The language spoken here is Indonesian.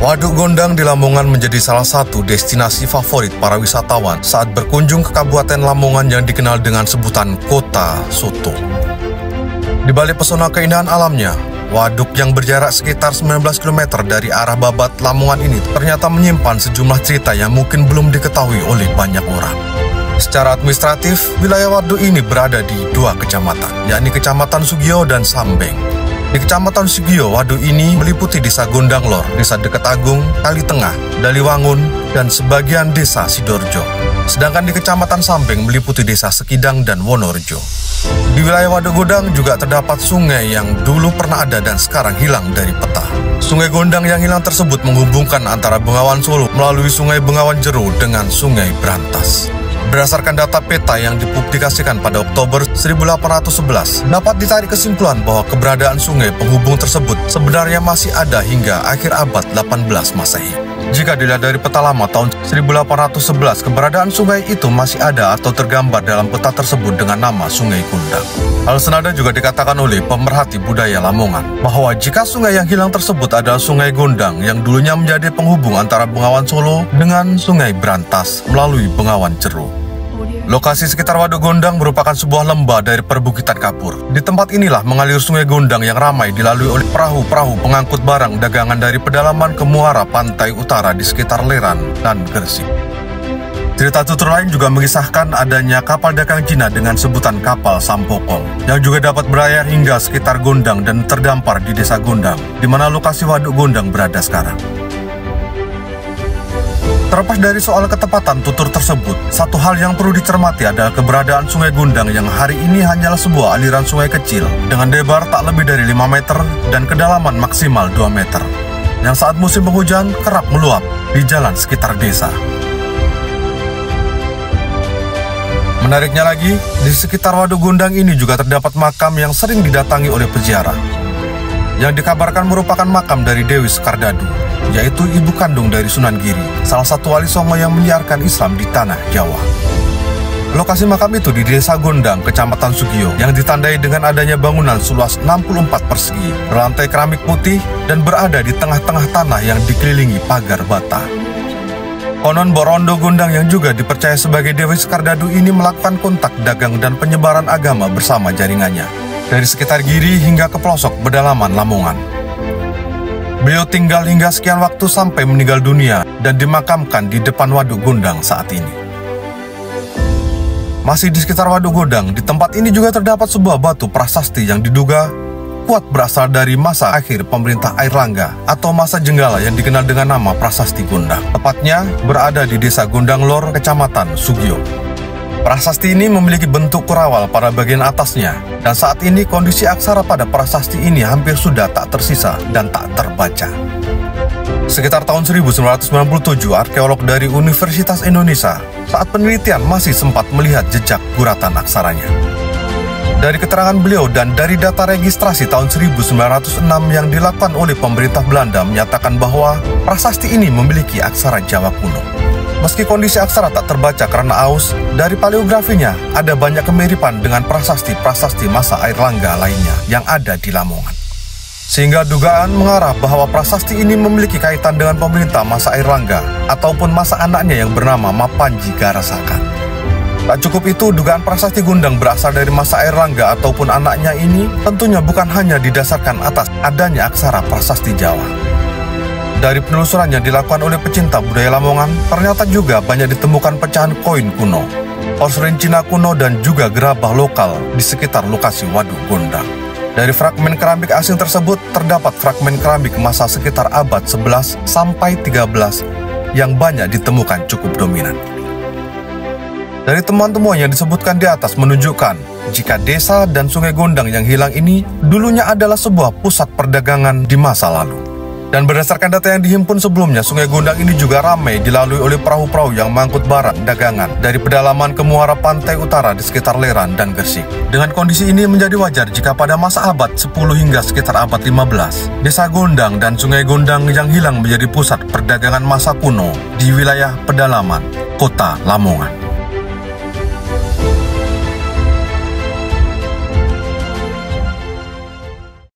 Waduk Gondang di Lamongan menjadi salah satu destinasi favorit para wisatawan saat berkunjung ke Kabupaten Lamongan yang dikenal dengan sebutan Kota Soto. Di balik pesona keindahan alamnya, waduk yang berjarak sekitar 19 km dari arah Babat, Lamongan ini ternyata menyimpan sejumlah cerita yang mungkin belum diketahui oleh banyak orang. Secara administratif, wilayah waduk ini berada di dua kecamatan, yakni Kecamatan Sugio dan Sambeng. Di Kecamatan Sugio, waduk ini meliputi Desa Gondang Lor, Desa Deket Agung, Kali Tengah, Daliwangun, dan sebagian Desa Sidorjo. Sedangkan di Kecamatan Sambeng meliputi Desa Sekidang dan Wonorejo. Di wilayah Waduk Gondang juga terdapat sungai yang dulu pernah ada dan sekarang hilang dari peta. Sungai Gondang yang hilang tersebut menghubungkan antara Bengawan Solo melalui Sungai Bengawan Jero dengan Sungai Brantas. Berdasarkan data peta yang dipublikasikan pada Oktober 1811, dapat ditarik kesimpulan bahwa keberadaan sungai penghubung tersebut sebenarnya masih ada hingga akhir abad 18 Masehi. Jika dilihat dari peta lama tahun 1811, keberadaan sungai itu masih ada atau tergambar dalam peta tersebut dengan nama Sungai Gondang. Hal senada juga dikatakan oleh pemerhati budaya Lamongan, bahwa jika sungai yang hilang tersebut adalah Sungai Gondang yang dulunya menjadi penghubung antara Bengawan Solo dengan Sungai Brantas melalui Bengawan Jero. Lokasi sekitar Waduk Gondang merupakan sebuah lembah dari perbukitan kapur. Di tempat inilah mengalir Sungai Gondang yang ramai dilalui oleh perahu-perahu pengangkut barang dagangan dari pedalaman ke muara pantai utara di sekitar Leran dan Gresik. Cerita tutur lain juga mengisahkan adanya kapal dagang Cina dengan sebutan kapal Sampokong, yang juga dapat berlayar hingga sekitar Gondang dan terdampar di Desa Gondang, di mana lokasi Waduk Gondang berada sekarang. Terlepas dari soal ketepatan tutur tersebut, satu hal yang perlu dicermati adalah keberadaan Sungai Gondang yang hari ini hanyalah sebuah aliran sungai kecil dengan lebar tak lebih dari 5 meter dan kedalaman maksimal 2 meter, yang saat musim penghujan kerap meluap di jalan sekitar desa. Menariknya lagi, di sekitar Waduk Gondang ini juga terdapat makam yang sering didatangi oleh peziarah, yang dikabarkan merupakan makam dari Dewi Sekardadu, yaitu ibu kandung dari Sunan Giri, salah satu wali songo yang menyiarkan Islam di tanah Jawa. Lokasi makam itu di Desa Gondang, Kecamatan Sugio, yang ditandai dengan adanya bangunan seluas 64 persegi, berlantai keramik putih, dan berada di tengah-tengah tanah yang dikelilingi pagar bata. Konon Borondo Gondang yang juga dipercaya sebagai Dewi Sekardadu ini melakukan kontak dagang dan penyebaran agama bersama jaringannya, dari sekitar Giri hingga ke pelosok pedalaman Lamongan. Beliau tinggal hingga sekian waktu sampai meninggal dunia dan dimakamkan di depan Waduk Gondang saat ini. Masih di sekitar Waduk Gondang, di tempat ini juga terdapat sebuah batu prasasti yang diduga kuat berasal dari masa akhir pemerintah Airlangga atau masa Jenggala yang dikenal dengan nama Prasasti Gondang. Tepatnya berada di Desa Gondang Lor, Kecamatan Sugio. Prasasti ini memiliki bentuk kurawal pada bagian atasnya, dan saat ini kondisi aksara pada prasasti ini hampir sudah tak tersisa dan tak terbaca. Sekitar tahun 1997, arkeolog dari Universitas Indonesia saat penelitian masih sempat melihat jejak guratan aksaranya. Dari keterangan beliau dan dari data registrasi tahun 1906 yang dilakukan oleh pemerintah Belanda menyatakan bahwa prasasti ini memiliki aksara Jawa kuno. Meski kondisi aksara tak terbaca karena aus, dari paleografinya ada banyak kemiripan dengan prasasti-prasasti masa Airlangga lainnya yang ada di Lamongan. Sehingga dugaan mengarah bahwa prasasti ini memiliki kaitan dengan pemerintah masa Airlangga ataupun masa anaknya yang bernama Mapanji Garasakan. Tak cukup itu, dugaan prasasti Gondang berasal dari masa Airlangga ataupun anaknya ini tentunya bukan hanya didasarkan atas adanya aksara prasasti Jawa. Dari penelusuran yang dilakukan oleh pecinta budaya Lamongan, ternyata juga banyak ditemukan pecahan koin kuno, porselen Cina kuno, dan juga gerabah lokal di sekitar lokasi Waduk Gondang. Dari fragmen keramik asing tersebut, terdapat fragmen keramik masa sekitar abad 11 sampai 13 yang banyak ditemukan cukup dominan. Dari temuan-temuan yang disebutkan di atas menunjukkan jika desa dan Sungai Gondang yang hilang ini dulunya adalah sebuah pusat perdagangan di masa lalu. Dan berdasarkan data yang dihimpun sebelumnya, Sungai Gondang ini juga ramai dilalui oleh perahu-perahu yang mengangkut barang dagangan dari pedalaman ke muara pantai utara di sekitar Leran dan Gresik. Dengan kondisi ini menjadi wajar jika pada masa abad 10 hingga sekitar abad 15, Desa Gondang dan Sungai Gondang yang hilang menjadi pusat perdagangan masa kuno di wilayah pedalaman Kota Lamongan.